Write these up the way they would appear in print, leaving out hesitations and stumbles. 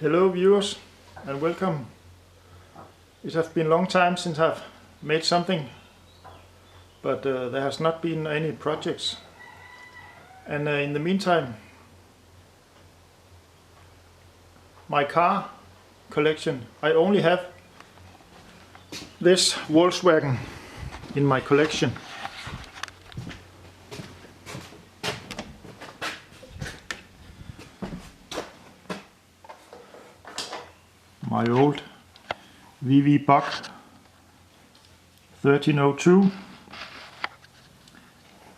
Hello viewers and welcome. It has been a long time since I've made something, but there has not been any projects, and in the meantime my car collection, I only have this Volkswagen in my collection. My old VW Buck 1302,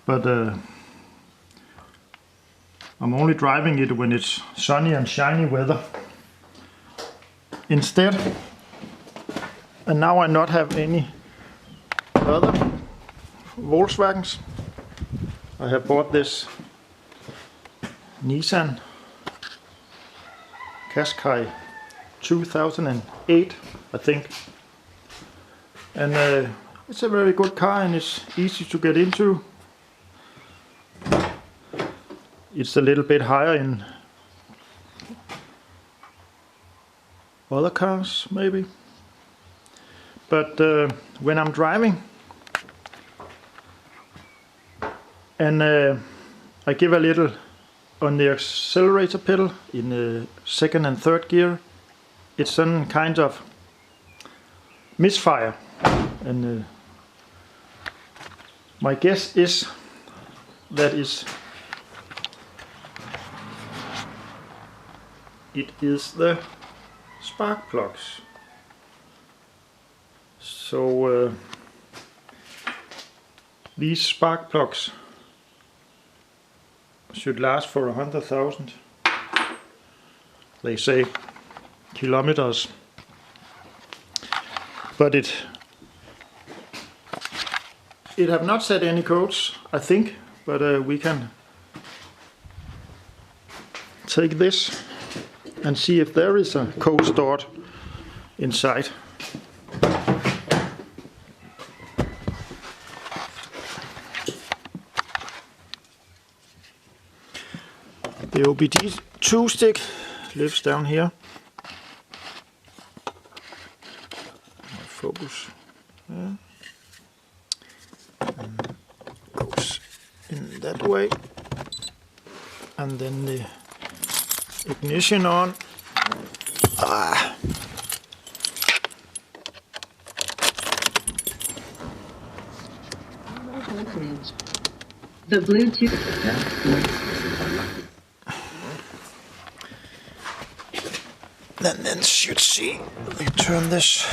but I'm only driving it when it's sunny and shiny weather instead. And now I not have any other Volkswagens. I have bought this Nissan Qashqai 2008, I think, and it's a very good car and it's easy to get into. It's a little bit higher in other cars maybe, but when I'm driving and I give a little on the accelerator pedal in the second and third gear, it's some kind of misfire, and my guess is that it is the spark plugs. So these spark plugs should last for 100,000, they say, kilometers, but it have not set any codes, I think, but we can take this and see if there is a code stored inside. The OBD2 stick lives down here. Focus. Yeah. And goes in that way, and then the ignition on. The Bluetooth. Then should see. Let me turn this.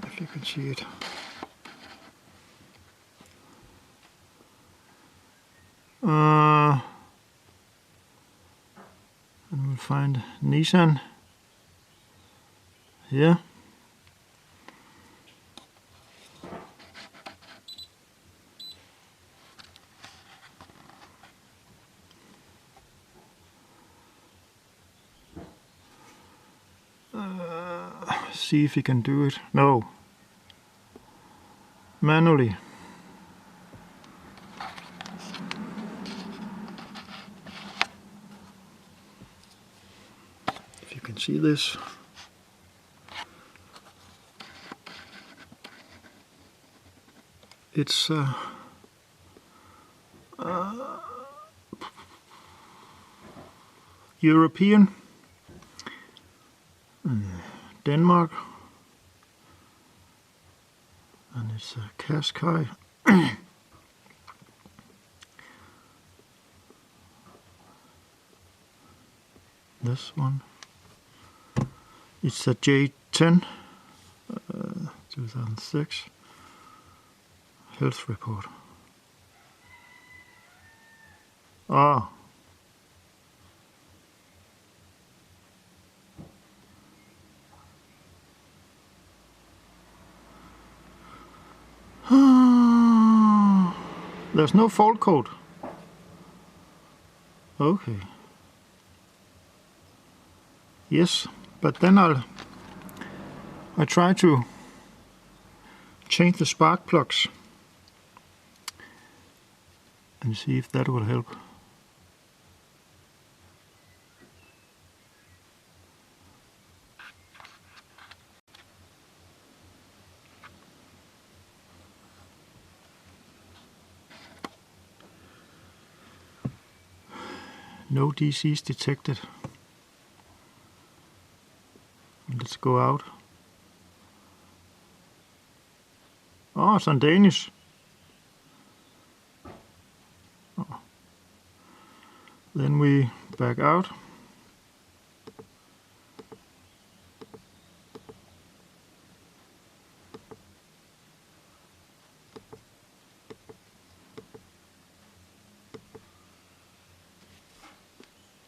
If you can see it. And we'll find Nissan here. See if you can do it. No. Manually. If you can see this. It's European. Denmark, and it's a Qashqai. This one, it's a J10 2006 health report. Ah. There's no fault code. Okay. Yes, but then I try to change the spark plugs and see if that will help. No DCs detected. Let's go out. Oh, it's on Danish. Oh. Then we back out.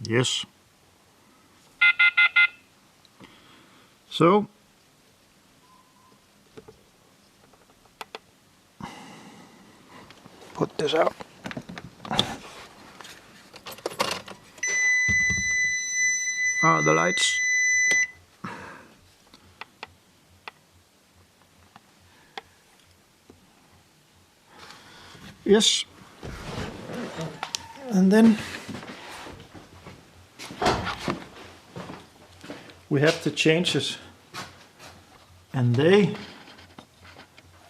Yes. So put this out. The lights. Yes. And then we have the changes, and they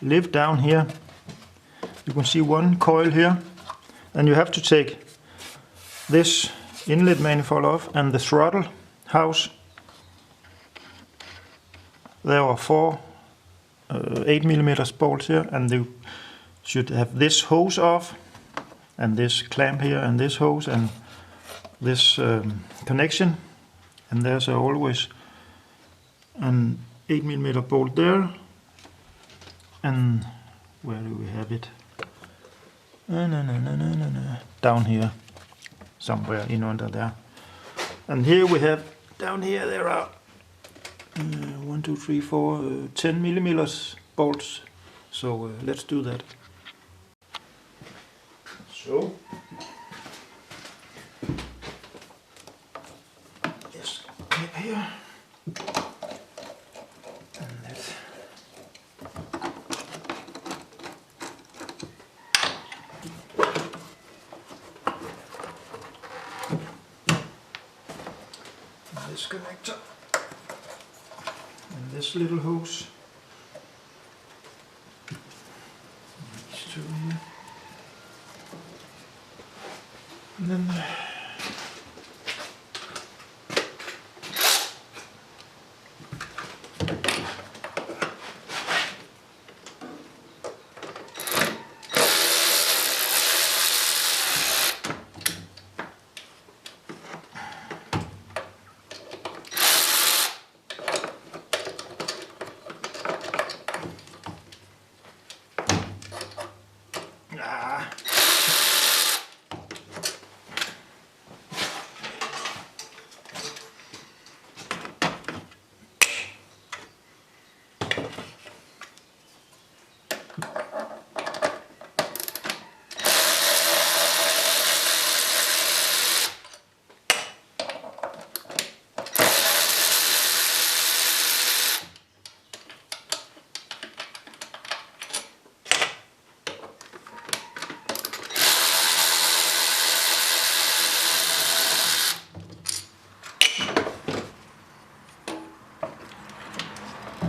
live down here. You can see one coil here, and you have to take this inlet manifold off and the throttle house. There are 4 8mm bolts here, and you should have this hose off, and this clamp here, and this hose, and this connection. And there's always an 8mm bolt there. And where do we have it? Down here, somewhere in under there. And here we have, down here there are 1, 2, 3, 4, 10mm bolts. So let's do that. So yes, clip here, and this. This connector and this little hose. These two here. And then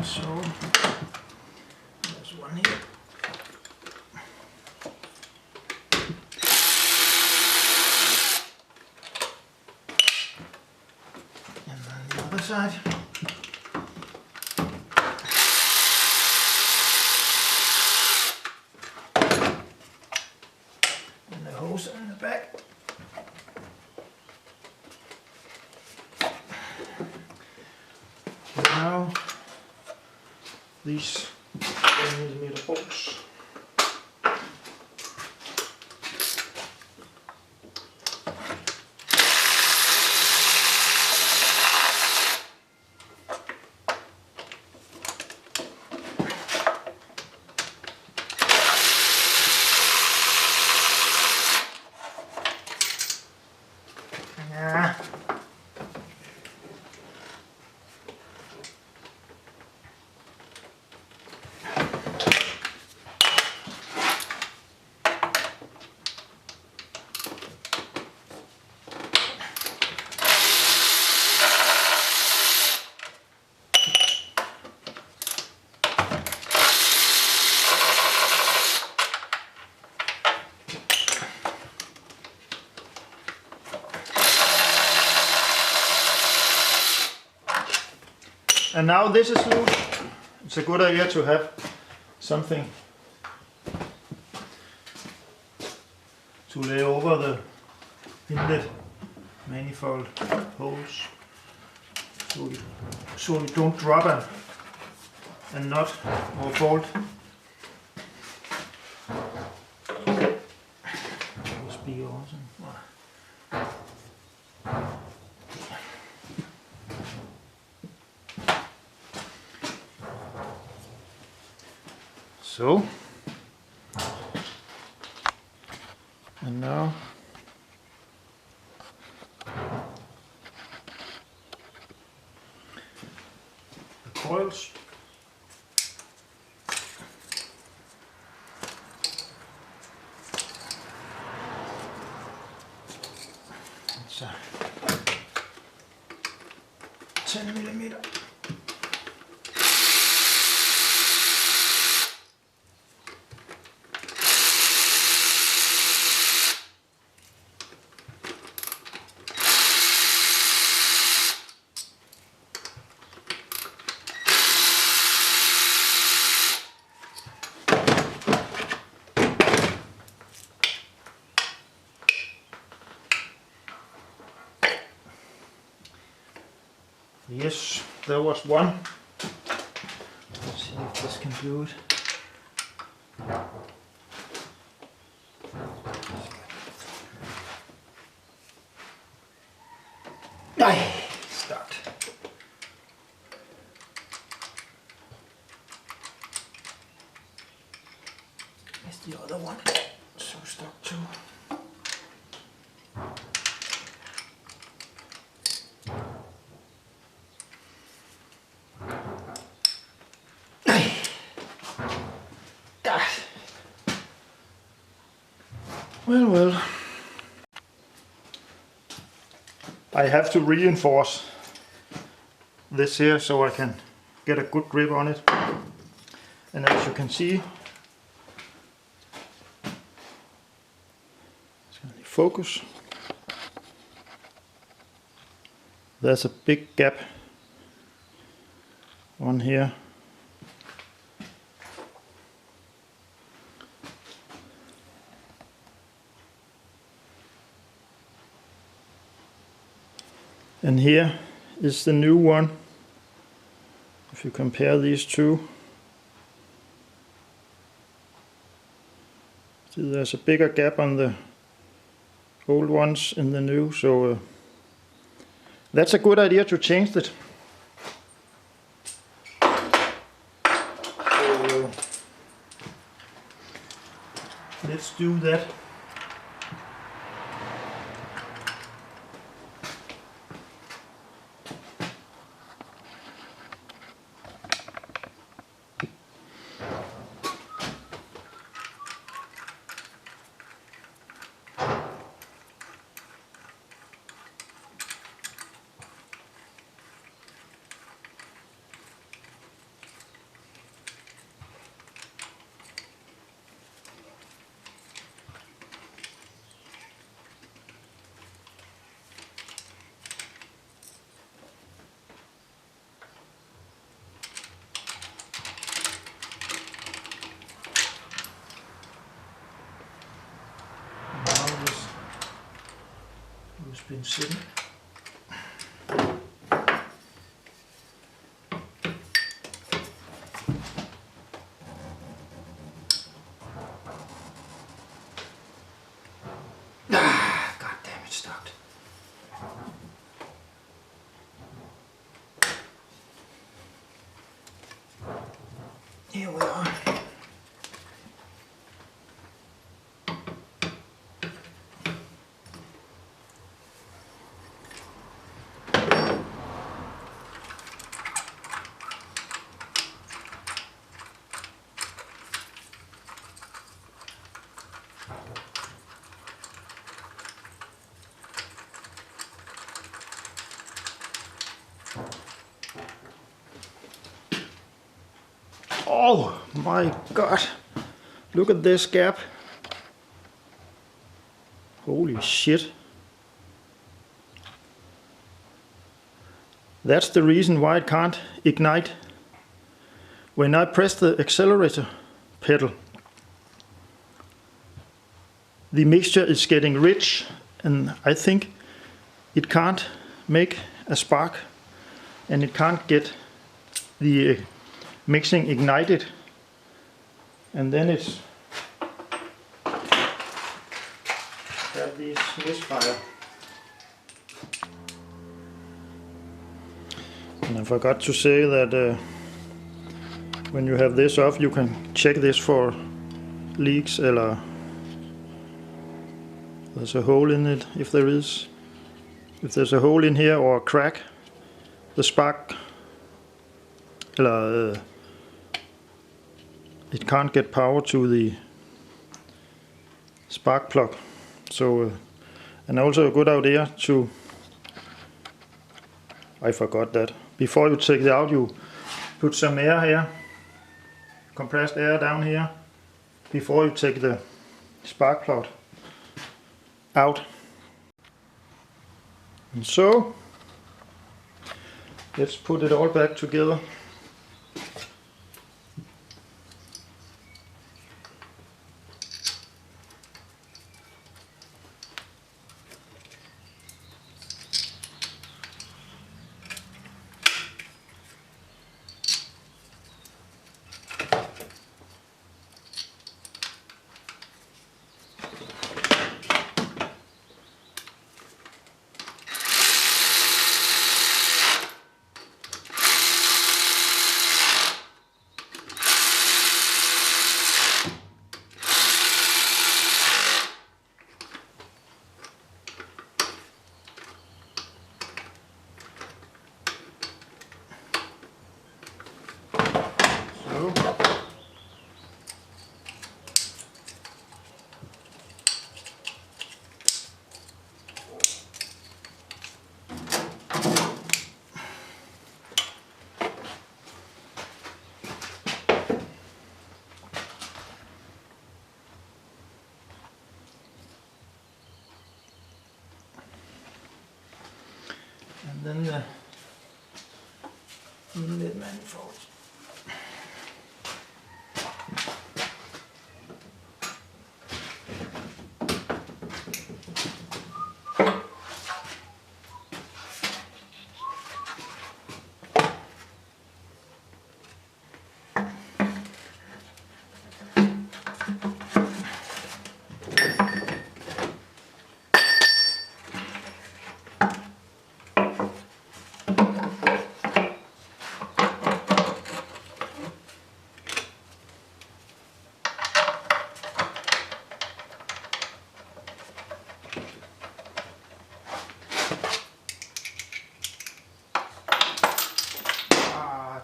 so there's one here. And then the other side. And the hose in the back. Now these 10mm bolts. And now this is loose. It's a good idea to have something to lay over the inlet manifold holes so you don't drop a nut or bolt. Must be awesome. So, and now the coils. It's a 10 millimeter. Yes, there was one. Let's see if this can do it. Start. Where's the other one? So stuck too. Well. I have to reinforce this here so I can get a good grip on it. And as you can see, focus. There's a big gap on here. And here is the new one. If you compare these two, see there's a bigger gap on the old ones in the new, so that's a good idea to change it. So, let's do that. Who's been sitting. God damn it, stopped. Here we are. Oh my god, look at this gap. Holy shit. That's the reason why it can't ignite. When I press the accelerator pedal, the mixture is getting rich, and I think it can't make a spark, and it can't get the mixing ignited, and then it's have these misfire. And I forgot to say that when you have this off, you can check this for leaks, or there's a hole in it if there is. If there's a hole in here or a crack, the spark, it can't get power to the spark plug. So, and also a good idea to, I forgot that, before you take it out, you put some air here, compressed air down here, before you take the spark plug out. And so, let's put it all back together. And then the inlet manifold.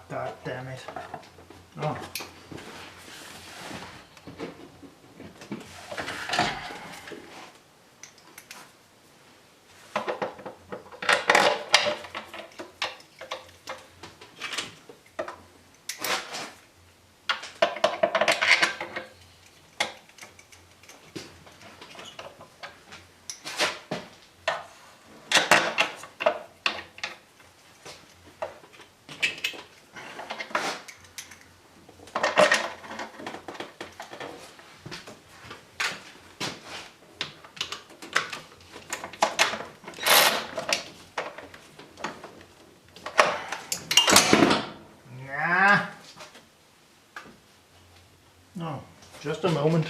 God damn it. Oh. No, just a moment.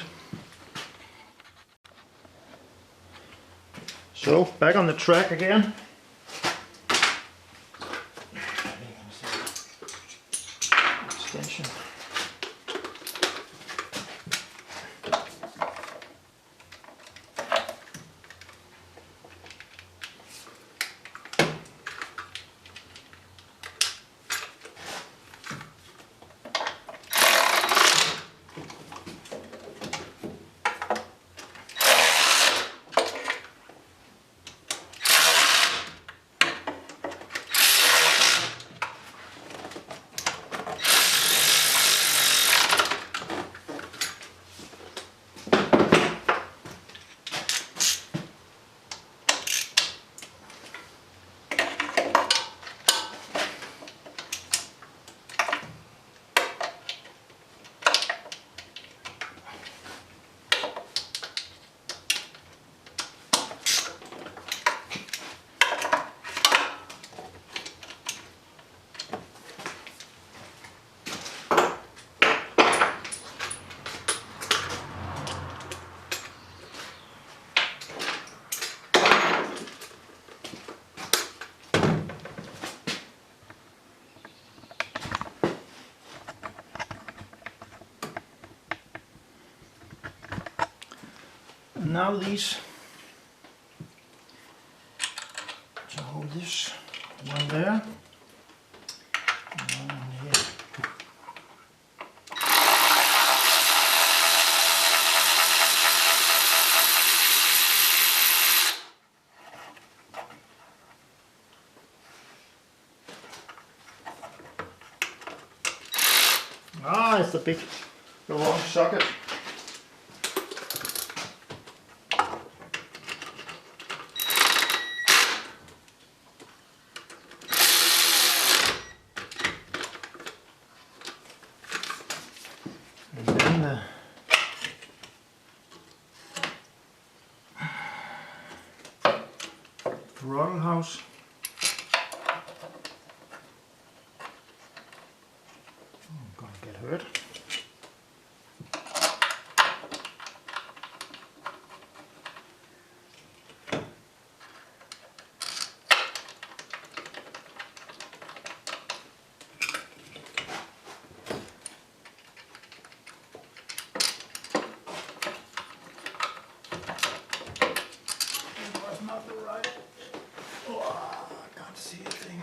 So, back on the track again. Extension. now these, to hold this one there, and one here. Ah, it's the wrong socket. And then the throttle house. I'm gonna get hurt. Not the right. Oh, I can't see a thing.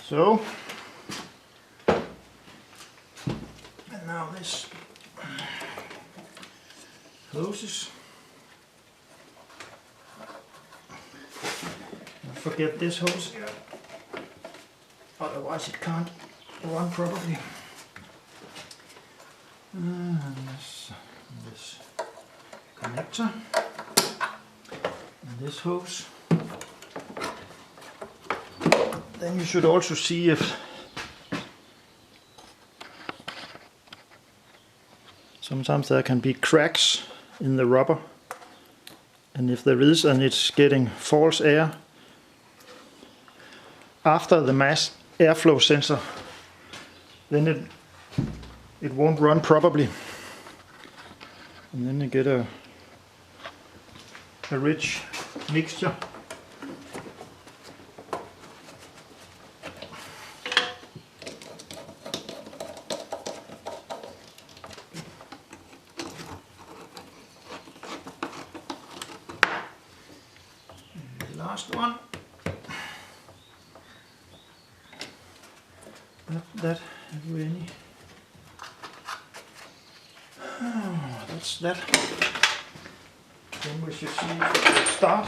So, and now this closes. Don't forget this hose here, otherwise it can't run properly. And this connector, and this hose. Then you should also see if sometimes there can be cracks in the rubber, and if there is and it's getting false air after the mass airflow sensor, then it won't run properly, and then you get a rich mixture. Last one. That have we any? Oh, that's that. Then we should see if it will start.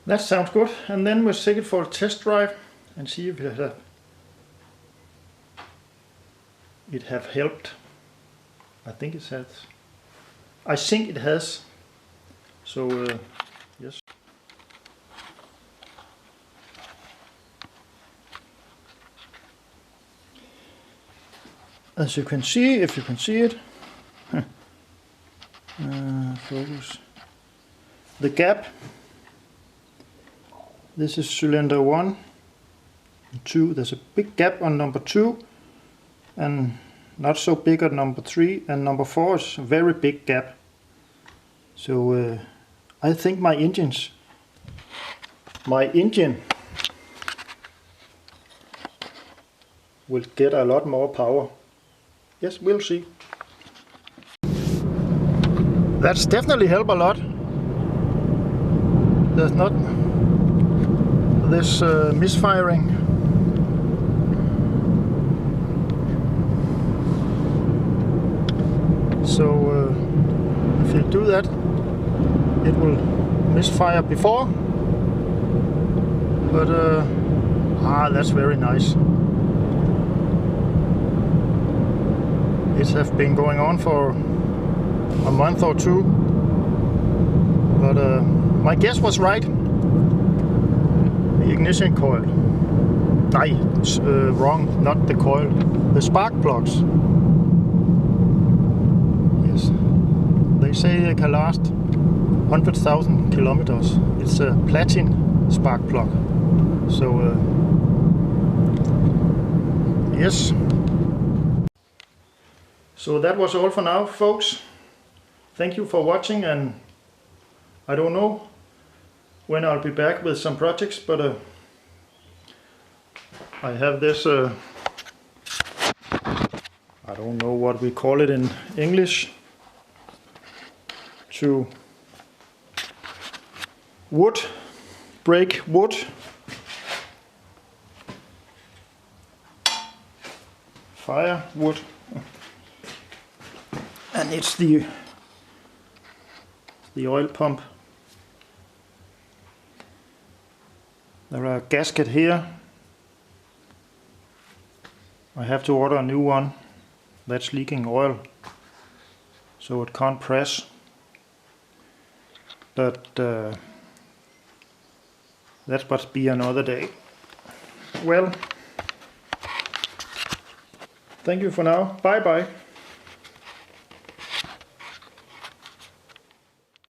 That sounds good, and then we'll take it for a test drive and see if it have helped. I think it has. I think it has. So yes. As you can see, if you can see it, focus. The gap. This is cylinder 1 and 2. There's a big gap on number 2 and not so big on number 3, and number 4 is a very big gap. So I think my engine will get a lot more power. Yes, we'll see. That's definitely helped a lot. There's not this misfiring. So if you do that, it will misfire before. But that's very nice. It has been going on for a month or two, but my guess was right. The ignition coil. Wrong, not the coil. The spark plugs. Yes, they say they can last 100,000 kilometers. It's a platinum spark plug. So yes. So that was all for now, folks. Thank you for watching, and I don't know when I'll be back with some projects, but I have this, I don't know what we call it in English, to break wood. Firewood. And it's the oil pump. There are a gasket here. I have to order a new one. That's leaking oil, so it can't press. But that must be another day. Well, thank you for now. Bye bye.